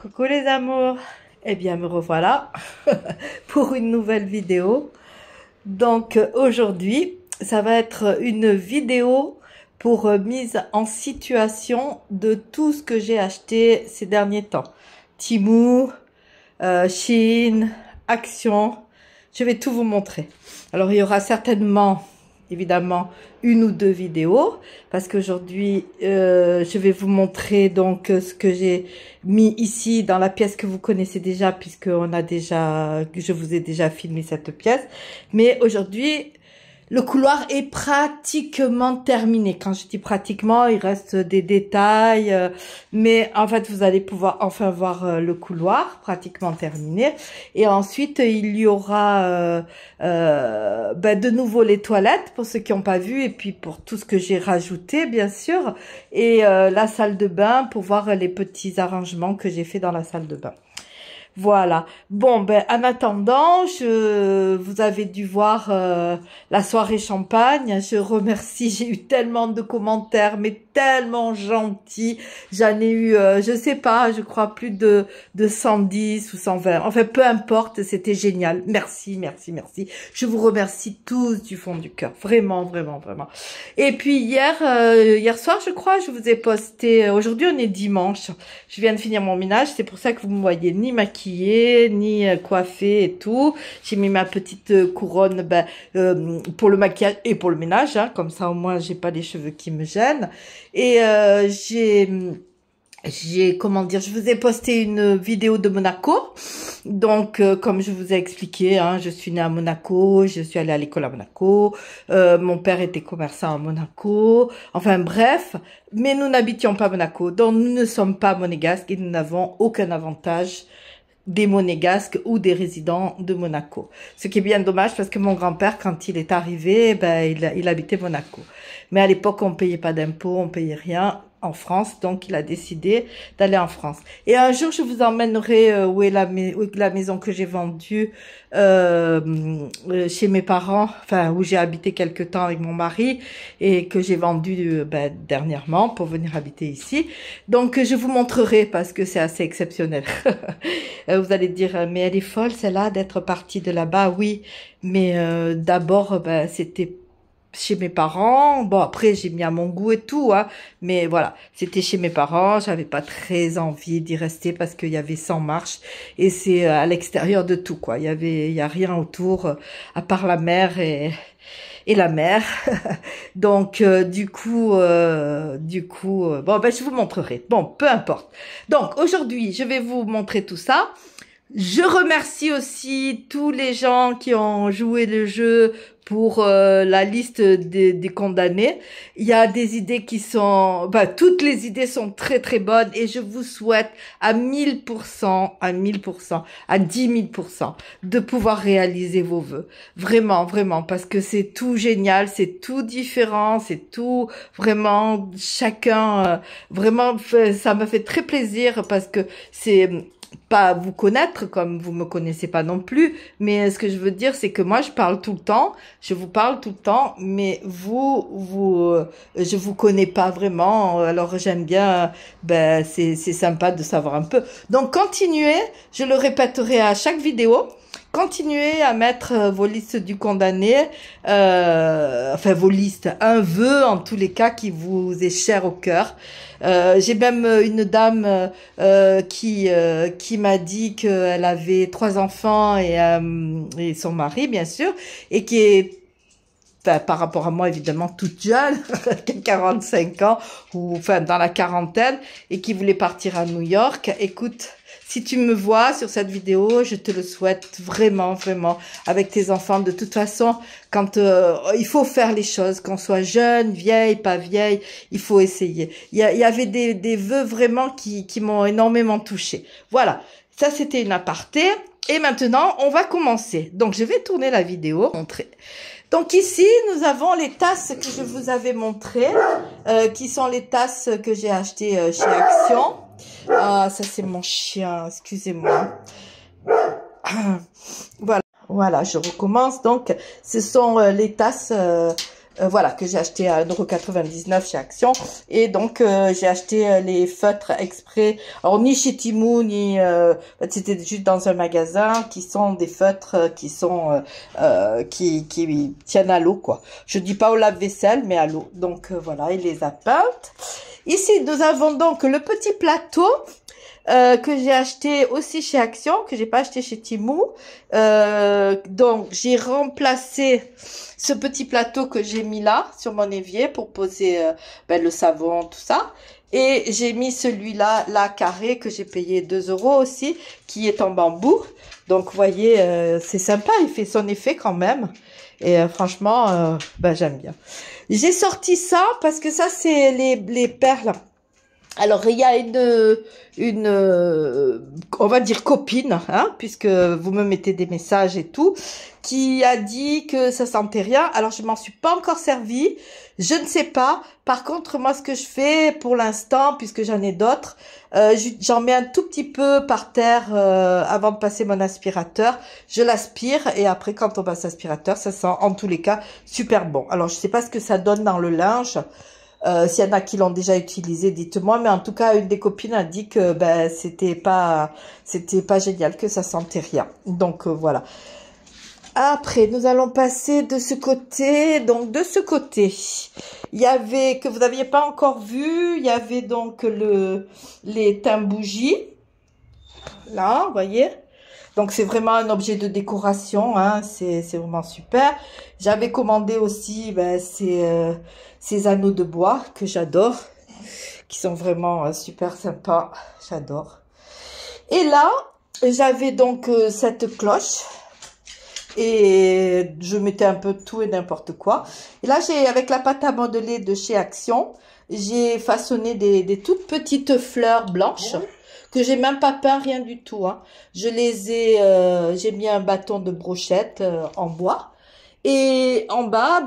Coucou les amours, eh bien me revoilà pour une nouvelle vidéo. Donc aujourd'hui, ça va être une vidéo pour mise en situation de tout ce que j'ai acheté ces derniers temps. Temu, Shein, Action, je vais tout vous montrer. Alors il y aura certainement, évidemment, une ou deux vidéos parce qu'aujourd'hui je vais vous montrer donc ce que j'ai mis ici dans la pièce que vous connaissez déjà puisque je vous ai déjà filmé cette pièce. Mais aujourd'hui le couloir est pratiquement terminé. Quand je dis pratiquement, il reste des détails, mais en fait, vous allez pouvoir enfin voir le couloir pratiquement terminé. Et ensuite, il y aura de nouveau les toilettes pour ceux qui n'ont pas vu, et puis pour tout ce que j'ai rajouté, bien sûr, et la salle de bain pour voir les petits arrangements que j'ai fait dans la salle de bain. Voilà. Bon, en attendant, vous avez dû voir la soirée champagne. Je remercie. J'ai eu tellement de commentaires, mais tellement gentils. J'en ai eu, je sais pas, je crois plus de 110 ou 120. Enfin, peu importe. C'était génial. Merci, merci, merci. Je vous remercie tous du fond du cœur. Vraiment, vraiment, vraiment. Et puis hier soir, je crois, je vous ai posté. Aujourd'hui, on est dimanche. Je viens de finir mon ménage. C'est pour ça que vous me voyez ni maquillée ni coiffée et tout. J'ai mis ma petite couronne pour le maquillage et pour le ménage, hein, comme ça au moins j'ai pas les cheveux qui me gênent. Et comment dire, je vous ai posté une vidéo de Monaco. Donc, comme je vous ai expliqué, hein, je suis née à Monaco, je suis allée à l'école à Monaco, mon père était commerçant à Monaco, enfin bref, mais nous n'habitions pas à Monaco, donc nous ne sommes pas monégasques et nous n'avons aucun avantage des monégasques ou des résidents de Monaco. Ce qui est bien dommage parce que mon grand-père, quand il est arrivé, il habitait Monaco. Mais à l'époque, on payait pas d'impôts, on payait rien en France, donc il a décidé d'aller en France. Et un jour, je vous emmènerai où est la maison que j'ai vendue chez mes parents, enfin où j'ai habité quelque temps avec mon mari et que j'ai vendue dernièrement pour venir habiter ici. Donc je vous montrerai parce que c'est assez exceptionnel. Vous allez dire mais elle est folle celle-là d'être partie de là-bas. Oui, mais d'abord c'était chez mes parents. Bon, après, j'ai mis à mon goût et tout, hein. Mais voilà, c'était chez mes parents. J'avais pas très envie d'y rester parce qu'il y avait 100 marches et c'est à l'extérieur de tout, quoi. Il y a rien autour à part la mer et la mer. Donc, du coup, je vous montrerai. Bon, peu importe. Donc, aujourd'hui, je vais vous montrer tout ça. Je remercie aussi tous les gens qui ont joué le jeu pour la liste des condamnés. Il y a des idées qui sont... toutes les idées sont très très bonnes et je vous souhaite à 1000%, à 10 000% de pouvoir réaliser vos vœux. Vraiment, vraiment, parce que c'est tout génial, c'est tout différent, c'est tout vraiment chacun... vraiment, ça me fait très plaisir parce que c'est... pas vous connaître comme vous me connaissez pas non plus, mais ce que je veux dire c'est que moi je parle tout le temps, je vous parle tout le temps, mais je vous connais pas vraiment, alors j'aime bien, c'est sympa de savoir un peu. Donc continuez, je le répéterai à chaque vidéo. Continuez à mettre vos listes du condamné, enfin vos listes, un vœu en tous les cas qui vous est cher au cœur. J'ai même une dame qui m'a dit qu'elle avait 3 enfants et son mari bien sûr, et qui est par rapport à moi évidemment toute jeune, qui a 45 ans ou enfin dans la quarantaine et qui voulait partir à New York. Écoute, si tu me vois sur cette vidéo, je te le souhaite vraiment, vraiment, avec tes enfants. De toute façon, quand il faut faire les choses, qu'on soit jeune, vieille, pas vieille, il faut essayer. Il y avait des vœux vraiment qui m'ont énormément touchée. Voilà, ça c'était une aparté. Et maintenant, on va commencer. Donc, je vais tourner la vidéo, montrer. Donc ici, nous avons les tasses que je vous avais montrées, qui sont les tasses que j'ai achetées chez Action. Ah, ça c'est mon chien, excusez-moi. Voilà, je recommence. Donc, ce sont les tasses Voilà, que j'ai acheté à 1,99 € chez Action. Et donc, j'ai acheté les feutres exprès. Alors, ni chez Temu, ni... en fait, c'était juste dans un magasin qui sont des feutres qui sont... qui tiennent à l'eau, quoi. Je dis pas au lave-vaisselle, mais à l'eau. Donc, voilà, il les a peintes. Ici, nous avons donc le petit plateau que j'ai acheté aussi chez Action, que j'ai pas acheté chez Temu. Donc, j'ai remplacé ce petit plateau que j'ai mis là, sur mon évier, pour poser le savon, tout ça. Et j'ai mis celui-là, là, carré, que j'ai payé 2 € aussi, qui est en bambou. Donc, vous voyez, c'est sympa, il fait son effet quand même. Et franchement, j'aime bien. J'ai sorti ça, parce que ça, c'est les perles. Alors, il y a une on va dire copine, hein, puisque vous me mettez des messages et tout, qui a dit que ça sentait rien. Alors, je m'en suis pas encore servi. Je ne sais pas. Par contre, moi, ce que je fais pour l'instant, puisque j'en ai d'autres, j'en mets un tout petit peu par terre avant de passer mon aspirateur. Je l'aspire et après, quand on passe l'aspirateur, ça sent en tous les cas super bon. Alors, je sais pas ce que ça donne dans le linge. S'il y en a qui l'ont déjà utilisé, dites-moi. Mais en tout cas, une des copines a dit que c'était pas génial, que ça sentait rien. Donc voilà. Après, nous allons passer de ce côté. Donc de ce côté, il y avait, que vous n'aviez pas encore vu, il y avait donc les teints bougies. Là, vous voyez. Donc c'est vraiment un objet de décoration, hein, c'est vraiment super. J'avais commandé aussi ces anneaux de bois que j'adore, qui sont vraiment super sympas, j'adore. Et là, j'avais donc cette cloche et je mettais un peu tout et n'importe quoi. Et là, avec la pâte à modeler de chez Action, j'ai façonné des toutes petites fleurs blanches. Que j'ai même pas peint, rien du tout, hein. J'ai mis un bâton de brochette en bois. Et en bas,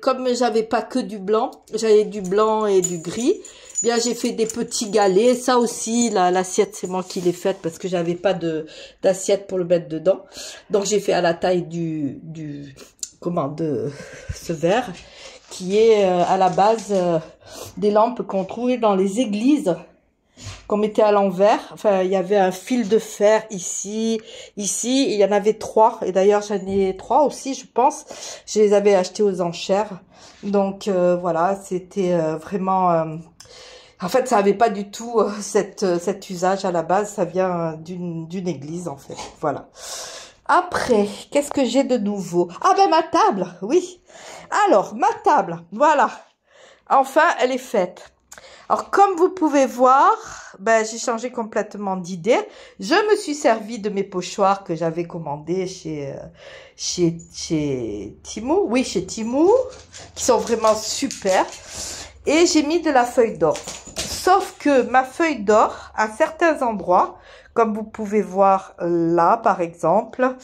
comme j'avais pas que du blanc, j'avais du blanc et du gris, bien j'ai fait des petits galets. Ça aussi, l'assiette, c'est moi qui l'ai faite parce que j'avais pas d'assiette pour le mettre dedans. Donc j'ai fait à la taille de ce verre, qui est à la base des lampes qu'on trouvait dans les églises, qu'on mettait à l'envers. Enfin, il y avait un fil de fer ici, il y en avait 3. Et d'ailleurs, j'en ai 3 aussi, je pense. Je les avais achetés aux enchères. Donc, voilà, c'était vraiment... en fait, ça n'avait pas du tout cet usage à la base. Ça vient d'une église, en fait. Voilà. Après, qu'est-ce que j'ai de nouveau? Ah ma table, oui. Alors, ma table, voilà. Enfin, elle est faite. Alors, comme vous pouvez voir, j'ai changé complètement d'idée. Je me suis servi de mes pochoirs que j'avais commandés chez Temu. Oui, chez Temu, qui sont vraiment super. Et j'ai mis de la feuille d'or. Sauf que ma feuille d'or, à certains endroits, comme vous pouvez voir là, par exemple,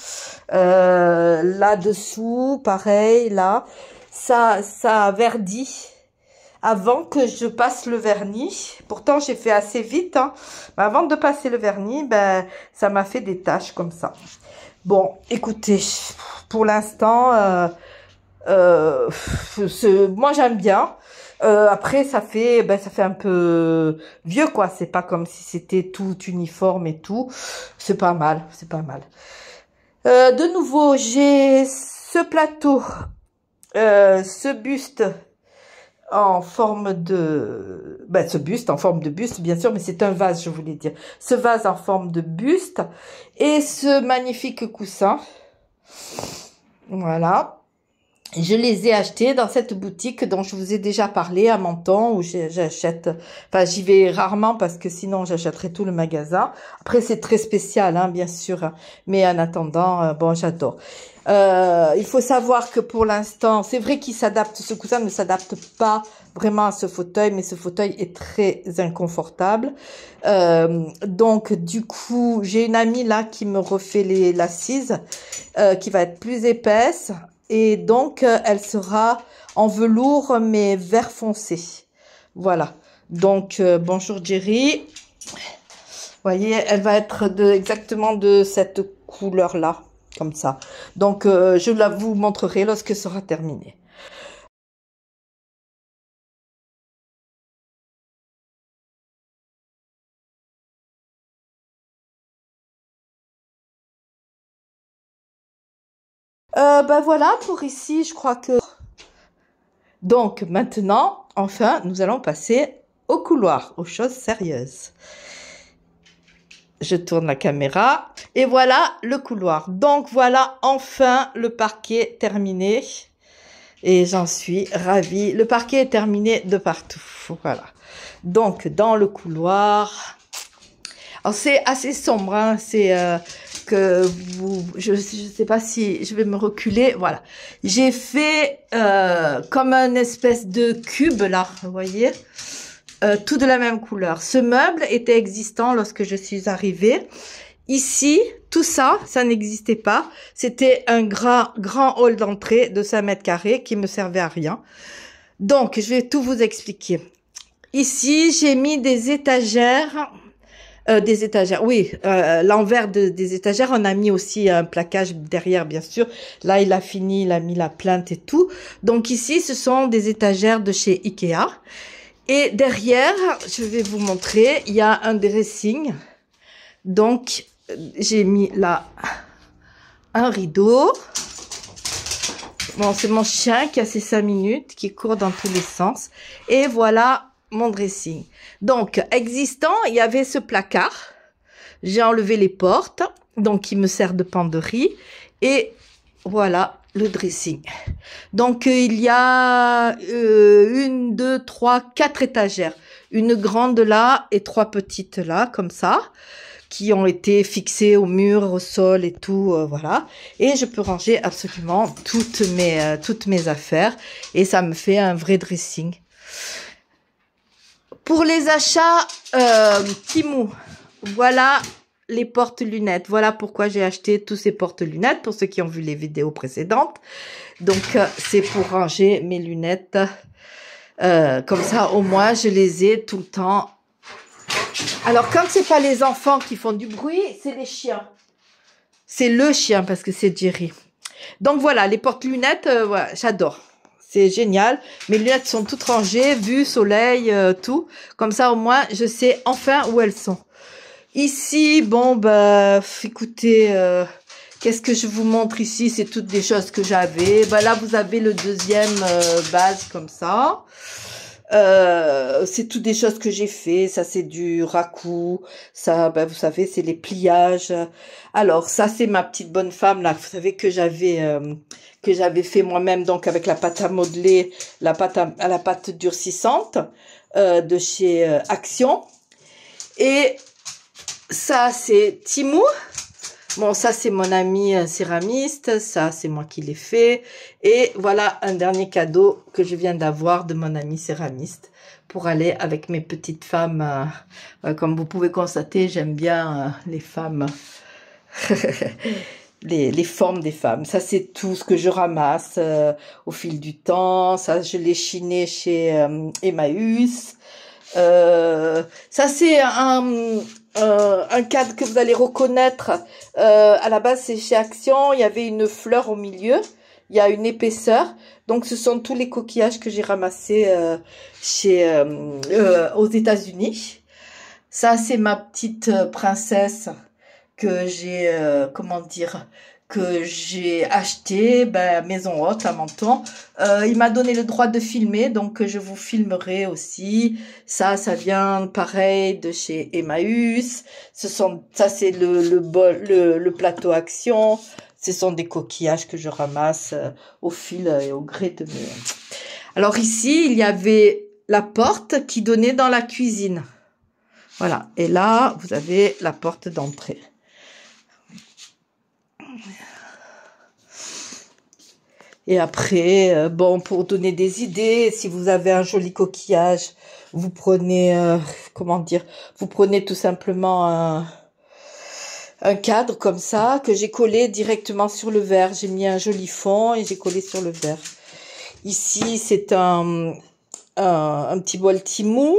là-dessous, pareil, là, ça verdit avant que je passe le vernis. Pourtant, j'ai fait assez vite, hein. Mais avant de passer le vernis, ça m'a fait des taches comme ça. Bon, écoutez, pour l'instant, moi j'aime bien. Après, ça fait un peu vieux, quoi. C'est pas comme si c'était tout uniforme et tout. C'est pas mal, c'est pas mal. De nouveau, j'ai ce plateau, ce buste en forme de... ce buste en forme de buste, bien sûr, mais c'est un vase, je voulais dire. Ce vase en forme de buste et ce magnifique coussin. Voilà. Je les ai achetés dans cette boutique dont je vous ai déjà parlé à Menton, où j'achète... Enfin, j'y vais rarement parce que sinon, j'achèterais tout le magasin. Après, c'est très spécial, hein, bien sûr. Mais en attendant, j'adore. Il faut savoir que pour l'instant, c'est vrai qu'il s'adapte, ce coussin ne s'adapte pas vraiment à ce fauteuil, mais ce fauteuil est très inconfortable. Donc, du coup, j'ai une amie là qui me refait l'assise, qui va être plus épaisse. Et donc, elle sera en velours, mais vert foncé. Voilà. Donc, bonjour Jerry. Vous voyez, elle va être exactement de cette couleur-là, comme ça. Donc, je vous montrerai lorsque ce sera terminé. Ben voilà, pour ici, je crois que... Donc, maintenant, enfin, nous allons passer au couloir, aux choses sérieuses. Je tourne la caméra. Et voilà le couloir. Donc, voilà, enfin, le parquet terminé. Et j'en suis ravie. Le parquet est terminé de partout. Voilà. Donc, dans le couloir... Alors, c'est assez sombre, hein. C'est... que vous, je sais pas si je vais me reculer, voilà. J'ai fait comme un espèce de cube là, vous voyez, tout de la même couleur. Ce meuble était existant lorsque je suis arrivée. Ici, tout ça, ça n'existait pas. C'était un grand hall d'entrée de 5 mètres carrés qui me servait à rien. Donc, je vais tout vous expliquer. Ici, j'ai mis des étagères. Oui, l'envers des étagères, on a mis aussi un plaquage derrière, bien sûr. Là, il a fini, il a mis la plinthe et tout. Donc ici, ce sont des étagères de chez Ikea. Et derrière, je vais vous montrer, il y a un dressing. Donc, j'ai mis là un rideau. Bon, c'est mon chien qui a ses 5 minutes, qui court dans tous les sens. Et voilà mon dressing. Donc, existant, il y avait ce placard. J'ai enlevé les portes, donc il me sert de penderie. Et voilà le dressing. Donc, il y a 1, 2, 3, 4 étagères. Une grande là et 3 petites là, comme ça, qui ont été fixées au mur, au sol et tout, voilà. Et je peux ranger absolument toutes mes affaires. Et ça me fait un vrai dressing. Pour les achats Temu, voilà les porte-lunettes. Voilà pourquoi j'ai acheté tous ces porte-lunettes, pour ceux qui ont vu les vidéos précédentes. Donc, c'est pour ranger mes lunettes. Comme ça, au moins, je les ai tout le temps. Alors, quand c'est pas les enfants qui font du bruit, c'est les chiens. C'est le chien, parce que c'est Jerry. Donc, voilà, les porte-lunettes, voilà, j'adore. C'est génial. Mes lunettes sont toutes rangées, vue, soleil, tout. Comme ça, au moins, je sais enfin où elles sont. Ici, bon, bah, écoutez, qu'est-ce que je vous montre ici? C'est toutes des choses que j'avais. Bah, là, vous avez le deuxième base comme ça. C'est toutes des choses que j'ai fait. Ça, c'est du raku. Ça, ben, vous savez, c'est les pliages. Alors, ça, c'est ma petite bonne femme, là. Vous savez que j'avais fait moi-même, donc, avec la pâte à modeler, la pâte durcissante, de chez Action. Et ça, c'est Temu. Bon, ça, c'est mon ami céramiste. Ça, c'est moi qui l'ai fait. Et voilà un dernier cadeau que je viens d'avoir de mon ami céramiste pour aller avec mes petites femmes. Comme vous pouvez constater, j'aime bien les femmes, les formes des femmes. Ça, c'est tout ce que je ramasse au fil du temps. Ça, je l'ai chiné chez Emmaüs. Ça, c'est un cadre que vous allez reconnaître. À la base, c'est chez Action. Il y avait une fleur au milieu. Il y a une épaisseur. Donc, ce sont tous les coquillages que j'ai ramassés aux États-Unis. Ça, c'est ma petite princesse que j'ai, que j'ai acheté, ben, Maison Haute à Menton. Il m'a donné le droit de filmer, donc je vous filmerai aussi. Ça vient pareil de chez Emmaüs. Ça c'est le plateau Action. Ce sont des coquillages que je ramasse au fil et au gré de mes... Alors ici, il y avait la porte qui donnait dans la cuisine. Voilà. Et là, vous avez la porte d'entrée. Et après, bon, pour donner des idées, si vous avez un joli coquillage, vous prenez, vous prenez tout simplement un cadre comme ça, que j'ai collé directement sur le verre. J'ai mis un joli fond et j'ai collé sur le verre. Ici, c'est un petit bol Temu.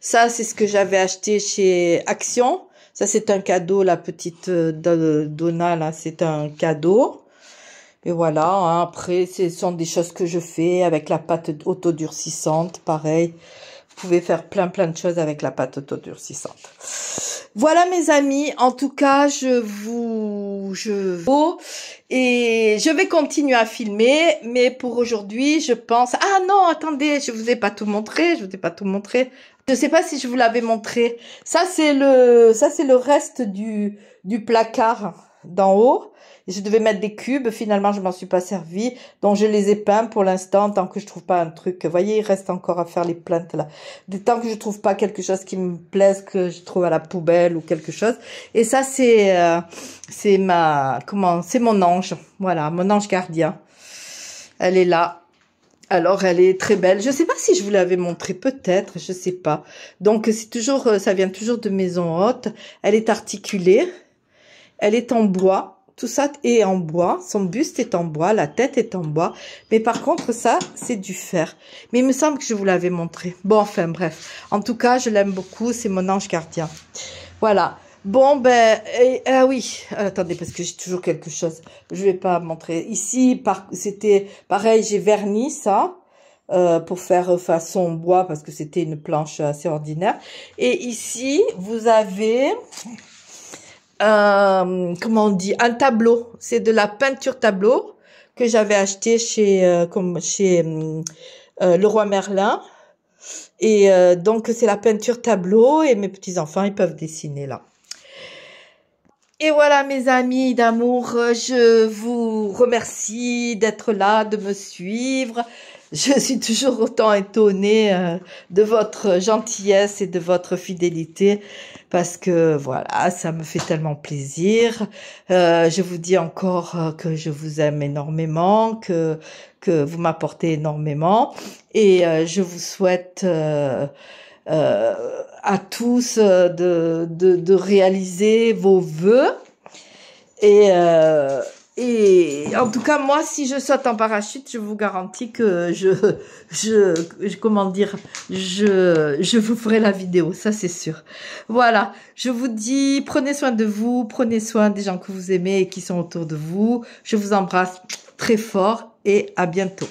Ça, c'est ce que j'avais acheté chez Action. Ça, c'est un cadeau, la petite Donna, là, c'est un cadeau. Et voilà, hein, après, ce sont des choses que je fais avec la pâte autodurcissante, pareil. Vous pouvez faire plein de choses avec la pâte autodurcissante. Voilà mes amis, en tout cas, et je vais continuer à filmer, mais pour aujourd'hui, je pense, ah non, attendez, je vous ai pas tout montré, Je sais pas si je vous l'avais montré. Ça c'est le reste du placard d'en haut. Je devais mettre des cubes, finalement je m'en suis pas servi, donc je les ai peints pour l'instant tant que je trouve pas un truc. Vous voyez, il reste encore à faire les plaintes là. Tant que je trouve pas quelque chose qui me plaise, que je trouve à la poubelle ou quelque chose. Et ça c'est c'est mon ange. Voilà, mon ange gardien. Elle est là. Alors, elle est très belle. Je sais pas si je vous l'avais montré, peut-être, je sais pas. Donc, c'est toujours, ça vient toujours de Maison Haute. Elle est articulée. Elle est en bois. Tout ça est en bois. Son buste est en bois. La tête est en bois. Mais par contre, ça, c'est du fer. Mais il me semble que je vous l'avais montré. Bon, enfin, bref. En tout cas, je l'aime beaucoup. C'est mon ange gardien. Voilà. Bon, ben, oui. Attendez, parce que j'ai toujours quelque chose. Je vais pas montrer. Ici, c'était pareil, j'ai verni ça. Pour faire façon bois, parce que c'était une planche assez ordinaire. Et ici, vous avez... comment on dit, un tableau. C'est de la peinture tableau que j'avais acheté chez Leroy Merlin. Et donc c'est la peinture tableau et mes petits enfants ils peuvent dessiner là. Et voilà mes amis d'amour, je vous remercie d'être là, de me suivre. Je suis toujours autant étonnée de votre gentillesse et de votre fidélité parce que voilà, ça me fait tellement plaisir. Je vous dis encore que je vous aime énormément, que vous m'apportez énormément et je vous souhaite à tous de réaliser vos vœux et en tout cas, moi, si je saute en parachute, je vous garantis que comment dire, je vous ferai la vidéo, ça c'est sûr. Voilà, je vous dis, prenez soin de vous, prenez soin des gens que vous aimez et qui sont autour de vous. Je vous embrasse très fort et à bientôt.